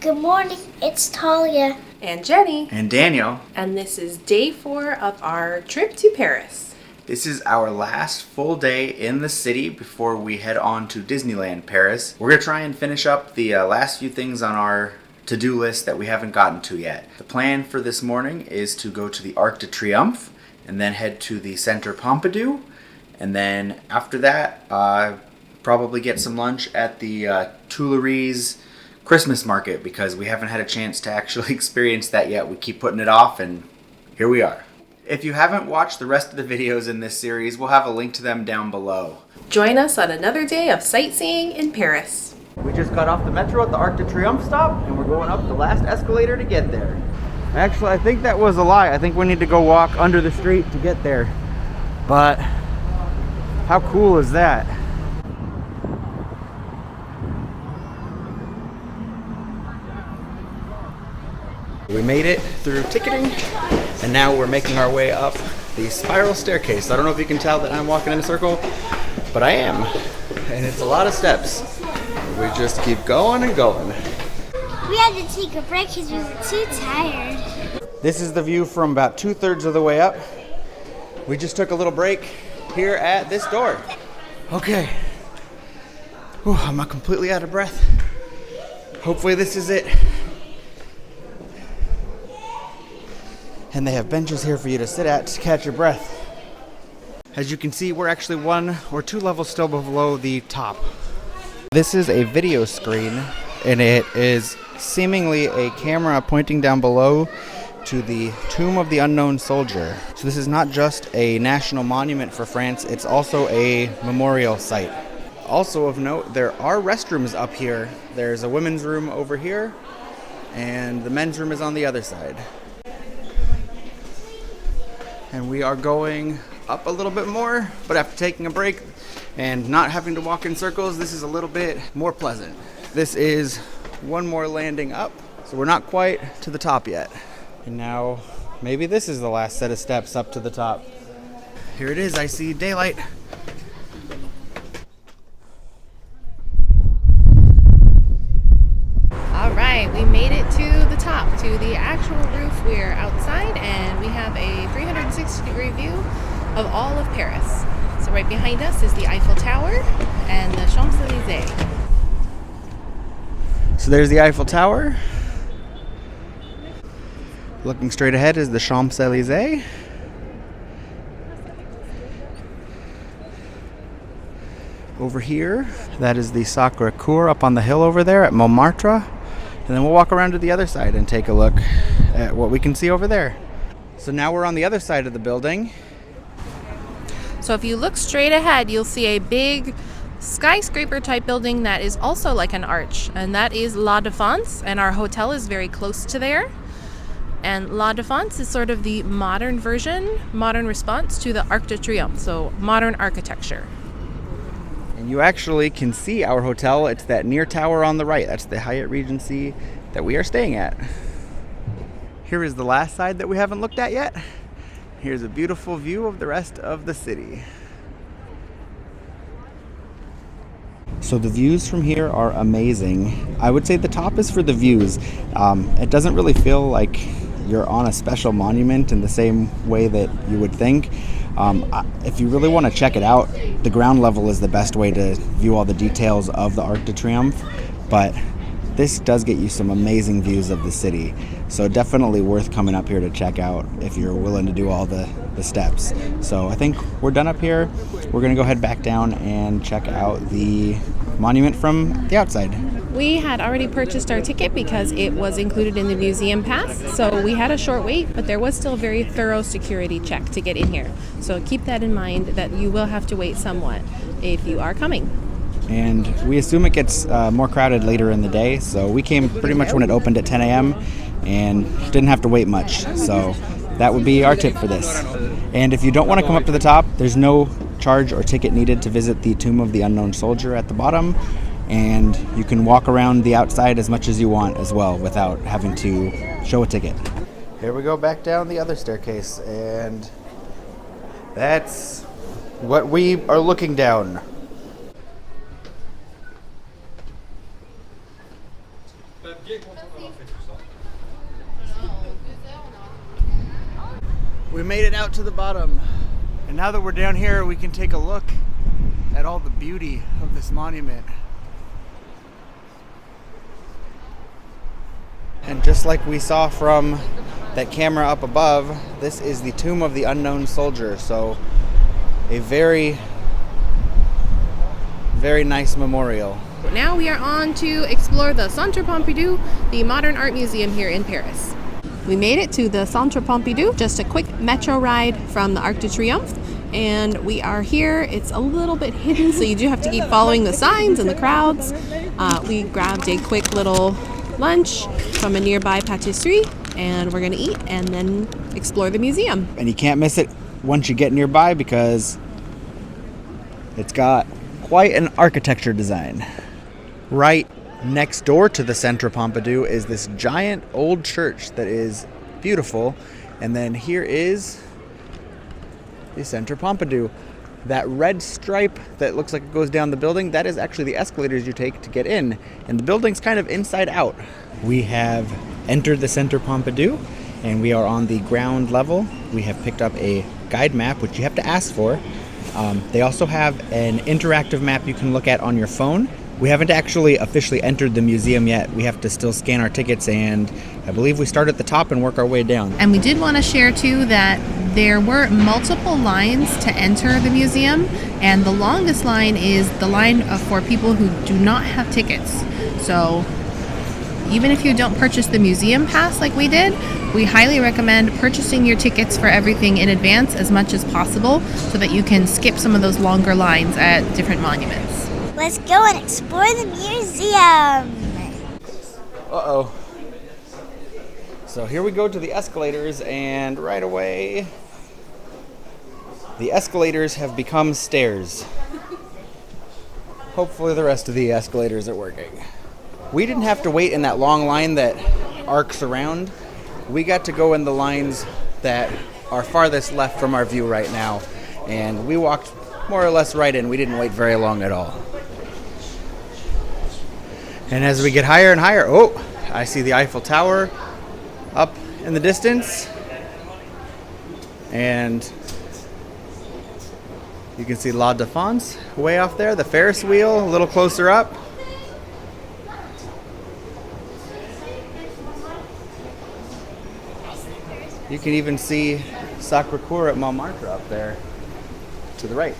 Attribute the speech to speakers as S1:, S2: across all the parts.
S1: Good morning, it's Talia.
S2: And Jenny.
S3: And Daniel.
S2: And this is day 4 of our trip to Paris.
S3: This is our last full day in the city before we head on to Disneyland Paris. We're going to try and finish up the last few things on our to-do list that we haven't gotten to yet. The plan for this morning is to go to the Arc de Triomphe and then head to the Center Pompidou. And then after that, probably get some lunch at the Tuleries Christmas Market because we haven't had a chance to actually experience that yet. We keep putting it off, and here we are. If you haven't watched the rest of the videos in this series, we'll have a link to them down below.
S2: Join us on another day of sightseeing in Paris.
S3: We just got off the metro at the Arc de Triomphe stop, and we're going up the last escalator to get there. Actually, I think that was a lie. I think we need to go walk under the street to get there. But how cool is that? We made it through ticketing, and now we're making our way up the spiral staircase. I don't know if you can tell that I'm walking in a circle, but I am. And it's a lot of steps. We just keep going and going.
S1: We had to take a break because we were too tired.
S3: This is the view from about 2/3 of the way up. We just took a little break here at this door. Okay. Whew, I'm not completely out of breath. Hopefully this is it. And they have benches here for you to sit at to catch your breath. As you can see, we're actually 1 or 2 levels still below the top. This is a video screen, and it is seemingly a camera pointing down below to the Tomb of the Unknown Soldier. So this is not just a national monument for France, it's also a memorial site. Also of note, there are restrooms up here. There's a women's room over here, and the men's room is on the other side. And we are going up a little bit more, but after taking a break and not having to walk in circles, this is a little bit more pleasant. This is one more landing up, so we're not quite to the top yet. And now, maybe this is the last set of steps up to the top. Here it is, I see daylight.
S2: All right, we made it to the top, to the actual roof. We're outside and we have a 360-degree view of all of Paris. So right behind us is the Eiffel Tower and the Champs-Élysées.
S3: So there's the Eiffel Tower. Looking straight ahead is the Champs-Élysées. Over here, that is the Sacré-Cœur up on the hill over there at Montmartre. And then we'll walk around to the other side and take a look at what we can see over there. So now we're on the other side of the building.
S2: So if you look straight ahead, you'll see a big skyscraper type building that is also like an arch, and that is La Défense, and our hotel is very close to there. And La Défense is sort of the modern version, modern response to the Arc de Triomphe, so modern architecture.
S3: And you actually can see our hotel. It's that near tower on the right. That's the Hyatt Regency that we are staying at. Here is the last side that we haven't looked at yet. Here's a beautiful view of the rest of the city. So the views from here are amazing. I would say the top is for the views. It doesn't really feel like you're on a special monument in the same way that you would think. If you really want to check it out, the ground level is the best way to view all the details of the Arc de Triomphe, but this does get you some amazing views of the city. So definitely worth coming up here to check out if you're willing to do all the steps. So I think we're done up here. We're gonna go head back down and check out the monument from the outside.
S2: We had already purchased our ticket because it was included in the museum pass, so we had a short wait, but there was still a very thorough security check to get in here. So keep that in mind that you will have to wait somewhat if you are coming.
S3: And we assume it gets more crowded later in the day, so we came pretty much when it opened at 10 a.m. and didn't have to wait much. So that would be our tip for this. And if you don't want to come up to the top, there's no charge or ticket needed to visit the Tomb of the Unknown Soldier at the bottom. And you can walk around the outside as much as you want as well without having to show a ticket. Here we go back down the other staircase, and that's what we are looking down. We made it out to the bottom. And now that we're down here, we can take a look at all the beauty of this monument. And just like we saw from that camera up above, this is the tomb of the unknown soldier. So a very, very nice memorial.
S2: Now we are on to explore the Center Pompidou, the modern art museum here in Paris. We made it to the Center Pompidou, just a quick metro ride from the Arc de Triomphe. And we are here. It's a little bit hidden, so you do have to keep following the signs and the crowds. We grabbed a quick little lunch from a nearby patisserie, and we're gonna eat and then explore the museum.
S3: And you can't miss it once you get nearby because it's got quite an architecture design. Right next door to the Center Pompidou is this giant old church that is beautiful. And then here is the Center Pompidou. That red stripe that looks like it goes down the building, that is actually the escalators you take to get in. And the building's kind of inside out. We have entered the Center Pompidou and we are on the ground level. We have picked up a guide map, which you have to ask for. They also have an interactive map you can look at on your phone. We haven't actually officially entered the museum yet. We have to still scan our tickets, and I believe we start at the top and work our way down.
S2: And we did want to share too that there were multiple lines to enter the museum, and the longest line is the line for people who do not have tickets. So even if you don't purchase the museum pass like we did, we highly recommend purchasing your tickets for everything in advance as much as possible so that you can skip some of those longer lines at different monuments.
S1: Let's go and explore the museum.
S3: Uh-oh. So here we go to the escalators, and right away, the escalators have become stairs. Hopefully the rest of the escalators are working. We didn't have to wait in that long line that arcs around. We got to go in the lines that are farthest left from our view right now, and we walked more or less right in. We didn't wait very long at all. And as we get higher and higher, oh, I see the Eiffel Tower up in the distance. And you can see La Défense way off there, the Ferris wheel a little closer up. You can even see Sacré-Cœur at Montmartre up there to the right.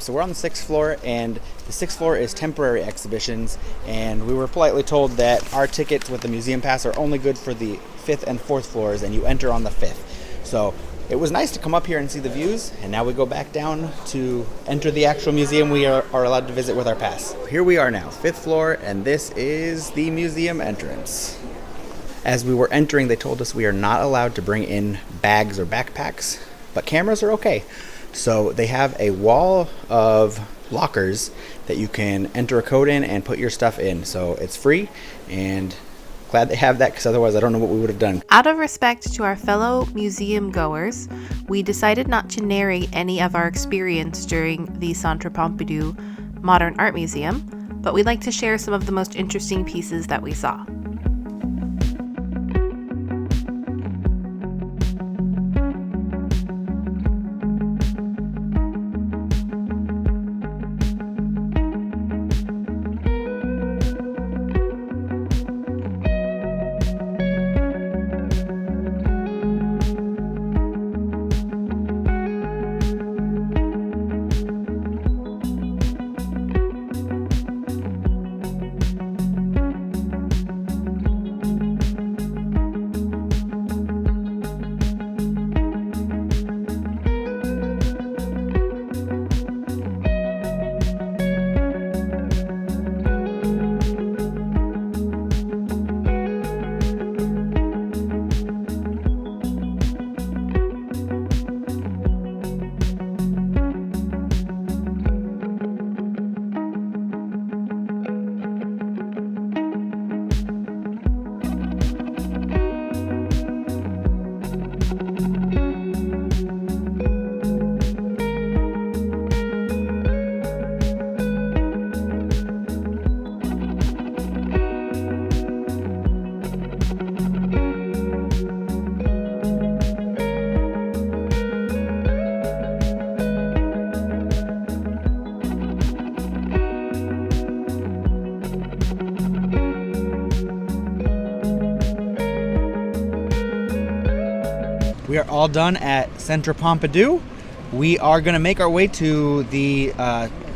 S3: So we're on the 6th floor, and the 6th floor is temporary exhibitions, and we were politely told that our tickets with the museum pass are only good for the 5th and 4th floors, and you enter on the 5th. So it was nice to come up here and see the views, and now we go back down to enter the actual museum we are allowed to visit with our pass. Here we are now, 5th floor, and this is the museum entrance. As we were entering, they told us we are not allowed to bring in bags or backpacks, but cameras are okay. So they have a wall of lockers that you can enter a code in and put your stuff in. So it's free, and glad they have that, because otherwise I don't know what we would have done.
S2: Out of respect to our fellow museum goers, we decided not to narrate any of our experience during the Center Pompidou Modern Art Museum, but we'd like to share some of the most interesting pieces that we saw.
S3: We are all done at Center Pompidou. We are going to make our way to the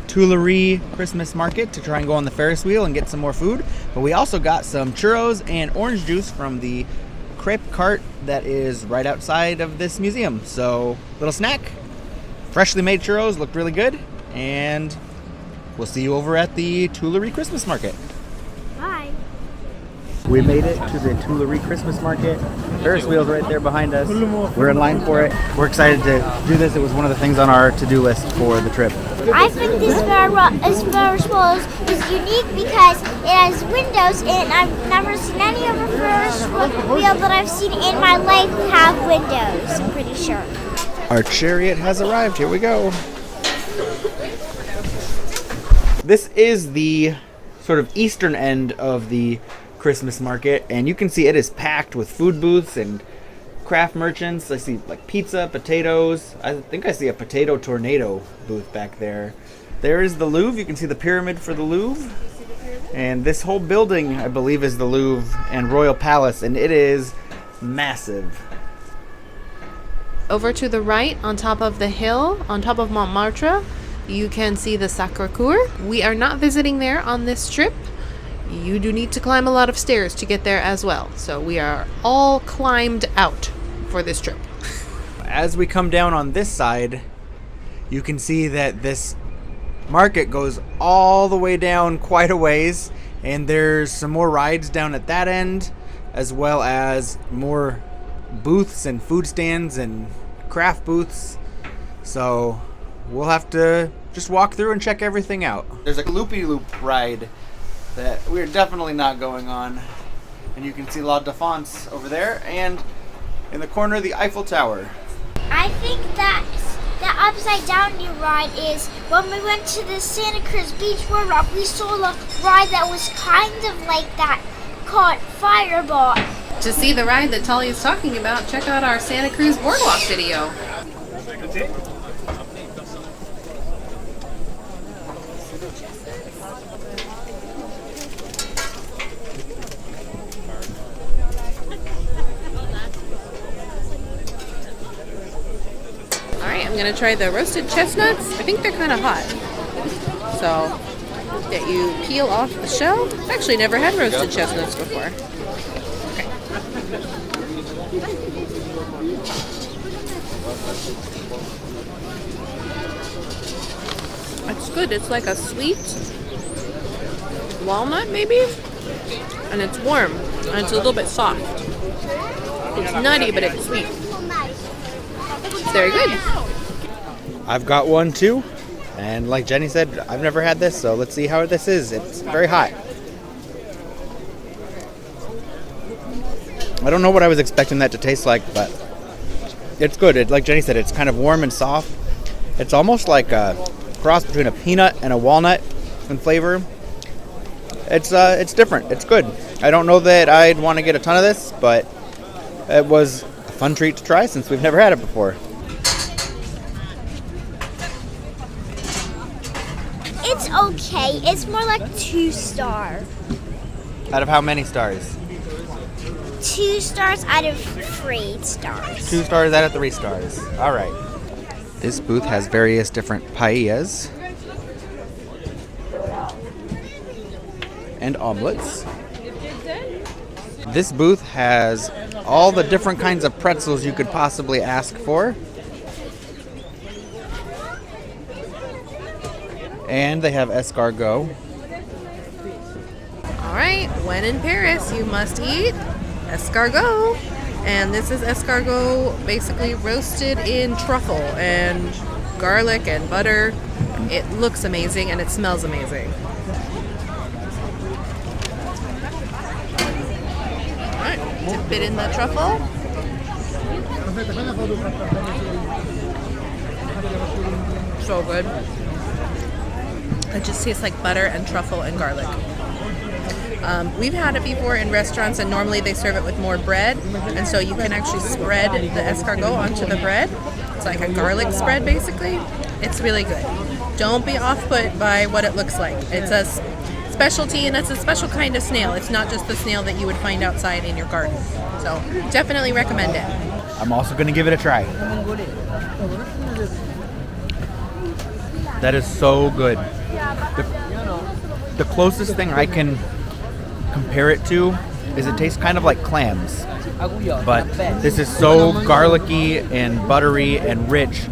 S3: Tuleries Christmas Market to try and go on the Ferris wheel and get some more food. But we also got some churros and orange juice from the crepe cart that is right outside of this museum. So, little snack. Freshly made churros, looked really good. And we'll see you over at the Tuleries Christmas Market.
S1: Bye.
S3: We made it to the Tuleries Christmas Market. Ferris wheel's right there behind us. We're in line for it. We're excited to do this. It was one of the things on our to-do list for the trip.
S1: I think this Ferris wheel is unique because it has windows, and I've never seen any other Ferris wheel that I've seen in my life have windows, I'm pretty sure.
S3: Our chariot has arrived. Here we go. This is the sort of eastern end of the Christmas market, and you can see it is packed with food booths and craft merchants. I see like pizza, potatoes. I think I see a potato tornado booth back there. There is the Louvre. You can see the pyramid for the Louvre. And this whole building, I believe, is the Louvre and Royal Palace, and it is massive.
S2: Over to the right, on top of the hill, on top of Montmartre, you can see the Sacré-Cœur. We are not visiting there on this trip. You do need to climb a lot of stairs to get there as well. So we are all climbed out for this trip.
S3: As we come down on this side, you can see that this market goes all the way down quite a ways, and there's some more rides down at that end, as well as more booths and food stands and craft booths. So we'll have to just walk through and check everything out. There's a loopy-loop ride that we're definitely not going on. And you can see La Défense over there, and in the corner, the Eiffel Tower.
S1: I think that the upside down new ride is when we went to the Santa Cruz Beach Boardwalk, we saw a ride that was kind of like that called Fireball.
S2: To see the ride that Tali is talking about, check out our Santa Cruz Boardwalk video. Alright, I'm going to try the roasted chestnuts. I think they're kind of hot. So, that you peel off the shell. I've actually never had roasted chestnuts before. Okay. It's good. It's like a sweet walnut, maybe? And it's warm. And it's a little bit soft. It's nutty, but it's sweet. It's very good.
S3: I've got one too, and like Jenny said, I've never had this, so let's see how this is. It's very hot. I don't know what I was expecting that to taste like, but it's good. Like Jenny said, it's kind of warm and soft. It's almost like a cross between a peanut and a walnut in flavor. It's different. It's good. I don't know that I'd want to get a ton of this, but it was a fun treat to try since we've never had it before.
S1: It's okay. It's more like 2-star.
S3: Out of how many stars?
S1: 2 stars out of 3 stars.
S3: 2 stars out of 3 stars. All right. This booth has various different paellas and omelets. This booth has all the different kinds of pretzels you could possibly ask for. And they have escargot.
S2: All right, when in Paris, you must eat escargot. And this is escargot basically roasted in truffle and garlic and butter. It looks amazing and it smells amazing. All right, dip it in the truffle. So good. It just tastes like butter and truffle and garlic. We've had it before in restaurants, and normally they serve it with more bread, and so you can actually spread the escargot onto the bread. It's like a garlic spread, basically. It's really good. Don't be off-put by what it looks like. It's a specialty, and it's a special kind of snail. It's not just the snail that you would find outside in your garden. So definitely recommend it.
S3: I'm also going to give it a try. That is so good. The closest thing I can compare it to is it tastes kind of like clams. But this is so garlicky and buttery and rich.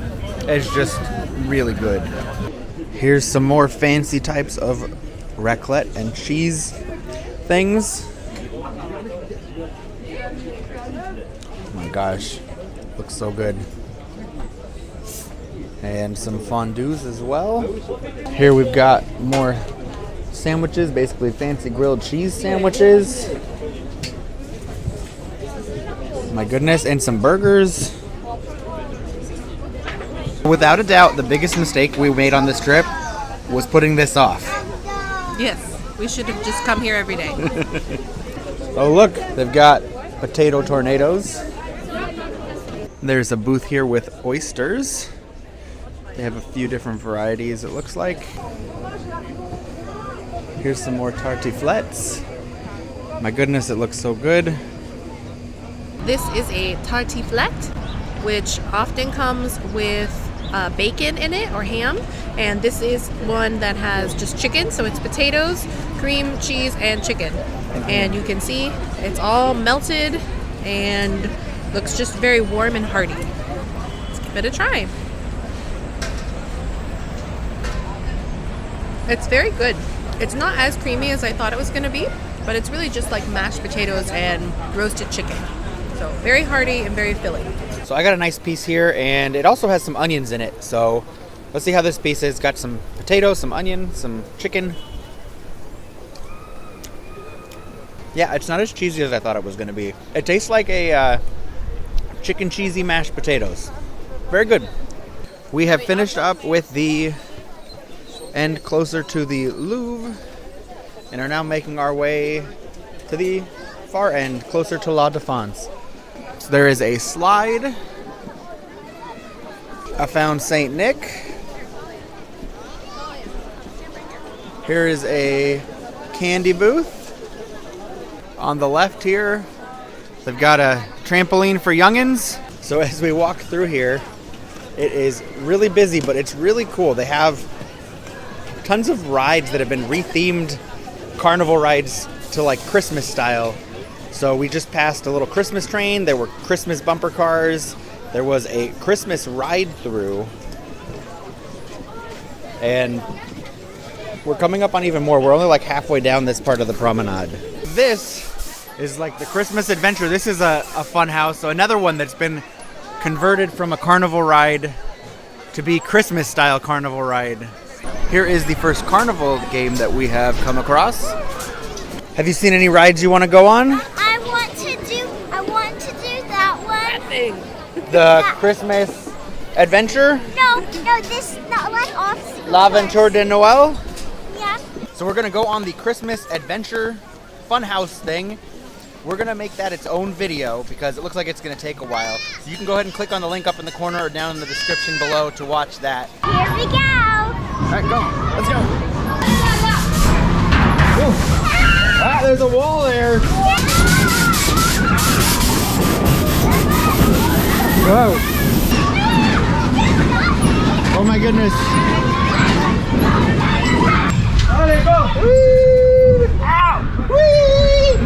S3: It's just really good. Here's some more fancy types of raclette and cheese things. Oh my gosh, looks so good. And some fondues as well. Here we've got more sandwiches, basically fancy grilled cheese sandwiches. My goodness, and some burgers. Without a doubt, the biggest mistake we made on this trip was putting this off.
S2: Yes, we should have just come here every day.
S3: Oh look, they've got potato tornadoes. There's a booth here with oysters. They have a few different varieties, it looks like. Here's some more tartiflettes. My goodness, it looks so good.
S2: This is a tartiflette, which often comes with bacon in it or ham, and this is one that has just chicken, so it's potatoes, cream, cheese, and chicken. And you can see it's all melted and looks just very warm and hearty. Let's give it a try. It's very good. It's not as creamy as I thought it was going to be, but it's really just like mashed potatoes and roasted chicken. So very hearty and very filling.
S3: So I got a nice piece here, and it also has some onions in it. So let's see how this piece is. Got some potatoes, some onion, some chicken. Yeah, it's not as cheesy as I thought it was going to be. It tastes like a chicken cheesy mashed potatoes. Very good. We have finished up with the end closer to the Louvre and are now making our way to the far end, closer to La Défense. So there is a slide. I found Saint Nick. Here is a candy booth. On the left here, they've got a trampoline for youngins. So as we walk through here, it is really busy, but it's really cool. They have tons of rides that have been rethemed carnival rides to like Christmas style. So we just passed a little Christmas train. There were Christmas bumper cars. There was a Christmas ride through. And we're coming up on even more. We're only like halfway down this part of the promenade. This is like the Christmas adventure. This is a fun house. So another one that's been converted from a carnival ride to be Christmas style carnival ride. Here is the first carnival game that we have come across. Have you seen any rides you want to go on?
S1: I want to do that one.
S2: That thing.
S3: The Christmas adventure?
S1: No, this not like off.
S3: L'Aventure de Noël?
S1: Yeah.
S3: So we're going to go on the Christmas adventure funhouse thing. We're going to make that its own video because it looks like it's going to take a while. So you can go ahead and click on the link up in the corner or down in the description below to watch that.
S1: Here we go.
S3: All right, go. Let's go. Ooh. Ah, there's a wall there. Whoa. Oh my goodness. Oh, there you go. Whee! Ow! Whee!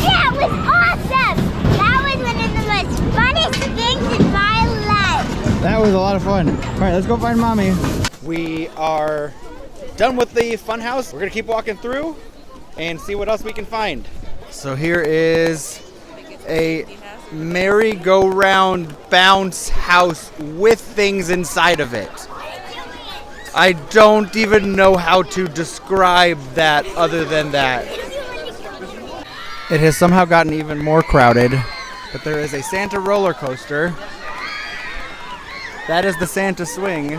S1: That was awesome. That was one of the most funniest things in my life.
S3: That was a lot of fun. All right, let's go find Mommy. We are done with the fun house. We're gonna keep walking through and see what else we can find. So here is a merry-go-round bounce house with things inside of it. I don't even know how to describe that other than that. It has somehow gotten even more crowded, but there is a Santa roller coaster. That is the Santa swing.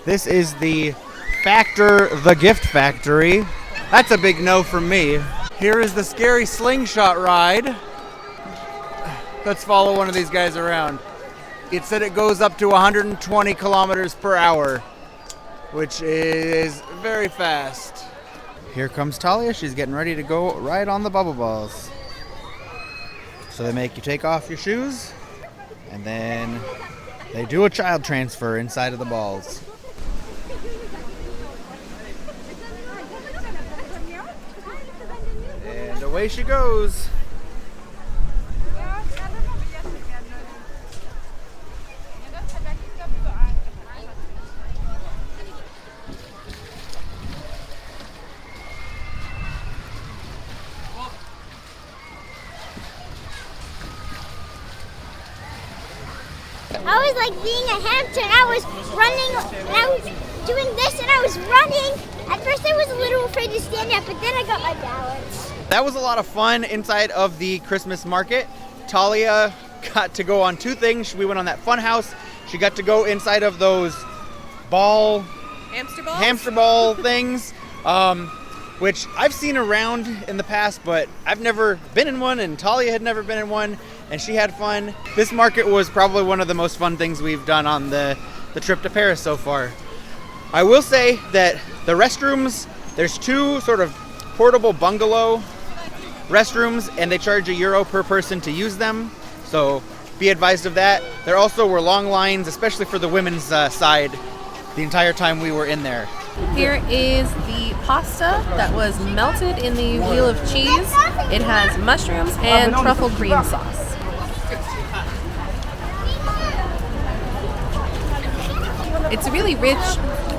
S3: This is the Factor the Gift Factory. That's a big no from me. Here is the scary slingshot ride. Let's follow one of these guys around. It said it goes up to 120 kilometers per hour, which is very fast. Here comes Talia. She's getting ready to go right on the bubble balls. So they make you take off your shoes, and then they do a child transfer inside of the balls. And away she goes.
S1: I was like being a hamster, and I was running, and I was doing this, and I was running. At first I was a little afraid to stand up, but then I got my balance.
S3: That was a lot of fun inside of the Christmas market. Talia got to go on two things. We went on that fun house. She got to go inside of those hamster ball things, which I've seen around in the past, but I've never been in one, and Talia had never been in one, and she had fun. This market was probably one of the most fun things we've done on the trip to Paris so far. I will say that the restrooms, there's two sort of portable bungalow restrooms, and they charge €1 per person to use them, so be advised of that. There also were long lines, especially for the women's side, the entire time we were in there.
S2: Here is the pasta that was melted in the wheel of cheese. It has mushrooms and truffle cream sauce. It's really rich.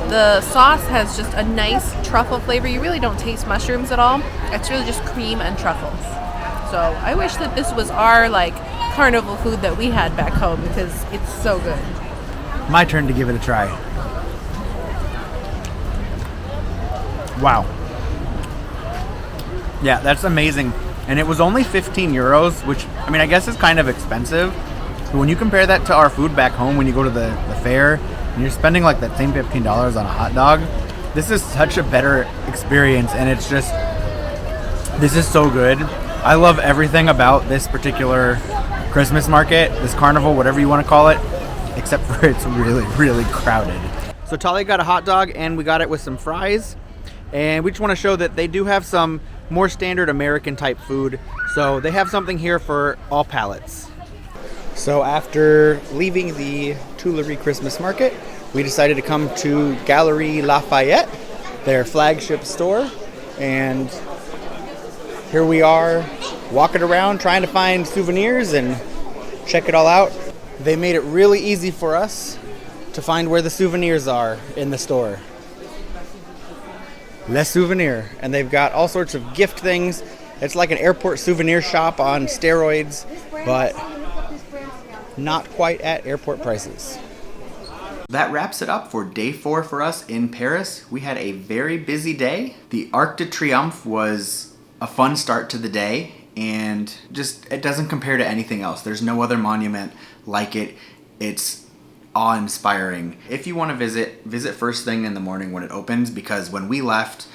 S2: The sauce has just a nice truffle flavor. You really don't taste mushrooms at all. It's really just cream and truffles. So I wish that this was our carnival food that we had back home, because it's so good.
S3: My turn to give it a try. Wow. Yeah, that's amazing. And it was only €15, which, I mean, I guess is kind of expensive. But when you compare that to our food back home, when you go to the fair, and you're spending like that same $15 on a hot dog, this is such a better experience, and it's just, this is so good. I love everything about this particular Christmas market, this carnival, whatever you want to call it, except for it's really, really crowded. So Talia got a hot dog, and we got it with some fries, and we just want to show that they do have some more standard American type food, so they have something here for all palates. So after leaving the Tuleries Christmas Market, we decided to come to Galeries Lafayette, their flagship store, and here we are walking around trying to find souvenirs and check it all out. They made it really easy for us to find where the souvenirs are in the store. Les Souvenirs, and they've got all sorts of gift things. It's like an airport souvenir shop on steroids, but not quite at airport prices. That wraps it up for day 4 for us in Paris. We had a very busy day. The Arc de Triomphe was a fun start to the day, and just, it doesn't compare to anything else. There's no other monument like it. It's awe-inspiring. If you want to visit first thing in the morning when it opens, because when we left,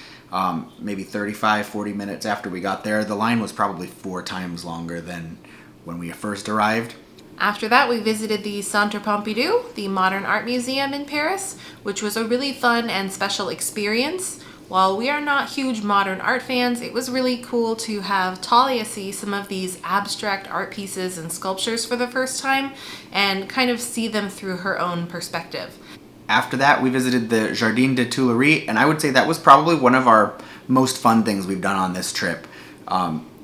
S3: maybe 35-40 minutes after we got there, the line was probably 4 times longer than when we first arrived.
S2: After that, we visited the Center Pompidou, the modern art museum in Paris, which was a really fun and special experience. While we are not huge modern art fans, it was really cool to have Talia see some of these abstract art pieces and sculptures for the first time and kind of see them through her own perspective.
S3: After that, we visited the Jardin des Tuileries, and I would say that was probably one of our most fun things we've done on this trip.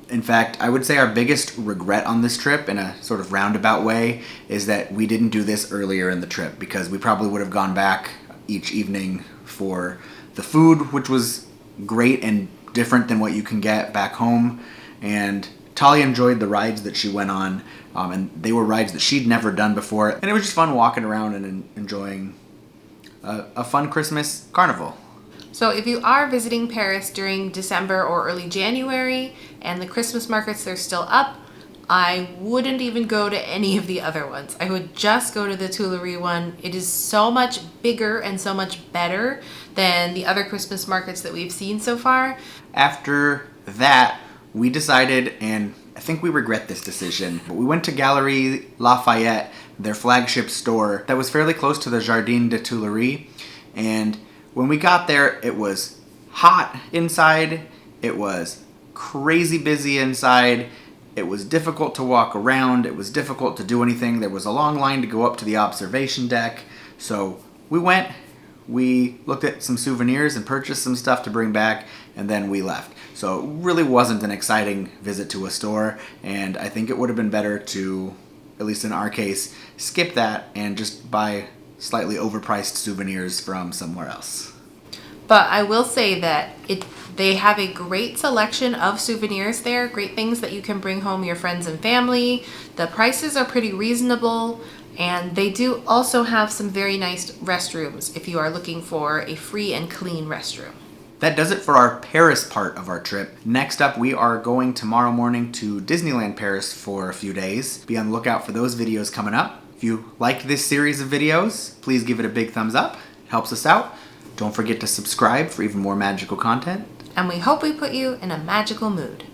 S3: In fact, I would say our biggest regret on this trip, in a sort of roundabout way, is that we didn't do this earlier in the trip, because we probably would have gone back each evening for the food, which was great and different than what you can get back home. And Talia enjoyed the rides that she went on, and they were rides that she'd never done before. And it was just fun walking around and enjoying a fun Christmas carnival.
S2: So if you are visiting Paris during December or early January and the Christmas markets are still up, I wouldn't even go to any of the other ones. I would just go to the Tuileries one. It is so much bigger and so much better than the other Christmas markets that we've seen so far.
S3: After that, we decided, and I think we regret this decision, but we went to Galeries Lafayette, their flagship store that was fairly close to the Jardin des Tuileries, and when we got there, it was hot inside. It was crazy busy inside. It was difficult to walk around. It was difficult to do anything. There was a long line to go up to the observation deck. So we went, we looked at some souvenirs and purchased some stuff to bring back, and then we left. So it really wasn't an exciting visit to a store, and I think it would have been better to, at least in our case, skip that and just buy slightly overpriced souvenirs from somewhere else.
S2: But I will say that they have a great selection of souvenirs there, great things that you can bring home your friends and family. The prices are pretty reasonable, and they do also have some very nice restrooms if you are looking for a free and clean restroom.
S3: That does it for our Paris part of our trip. Next up, we are going tomorrow morning to Disneyland Paris for a few days. Be on the lookout for those videos coming up. If you like this series of videos, please give it a big thumbs up. It helps us out. Don't forget to subscribe for even more magical content.
S2: And we hope we put you in a magical mood.